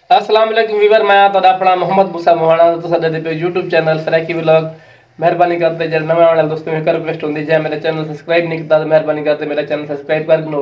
अस्सलाम वालेकुम वीवर, मैं ਤੁਹਾਡਾ ਆਪਣਾ ਮੁਹੰਮਦ ਮੂਸਾ ਮੋਹਾਣਾ ਤੋਂ ਸਾਡੇ ਦੇ YouTube ਚੈਨਲ ਸਰਾਕੀ ਵਲੌਗ ਮਿਹਰਬਾਨੀ ਕਰਦੇ ਜਿਹੜੇ ਨਵੇਂ ਆਉਣ ਵਾਲੇ ਦੋਸਤੋ ਨੂੰ ਰਿਕਵੈਸਟ ਹੁੰਦੀ ਜੇ ਮੇਰੇ ਚੈਨਲ ਸਬਸਕ੍ਰਾਈਬ ਨਹੀਂ ਕੀਤਾ ਤਾਂ ਮਿਹਰਬਾਨੀ ਕਰਦੇ ਮੇਰਾ ਚੈਨਲ ਸਬਸਕ੍ਰਾਈਬ ਕਰ ਲਓ।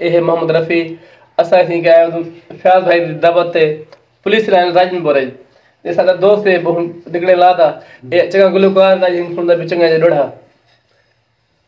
ਇਹ ਮੁਹੰਮਦ ਰਫੀ ਅਸਾਂ ਸੀ ਗਏ ਸ਼ਾਜ਼ ਭਾਈ ਦੀ ਦਾਵਤ ਤੇ ਪੁਲਿਸ ਲਾਈਨ ਰਾਜਨਪੁਰ ਇਹ ਸਾਡਾ ਦੋਸਤ ਹੈ ਬਹੁਤ ਨਿਕਲੇ ਲਾਦਾ ਇਹ ਚੰਗਾ ਗੁਲਕਾਰ ਦਾ ਜਿੰਨ ਸੁਣਦਾ ਵੀ ਚੰਗਾ ਜਿਹਾ ਡੋੜਾ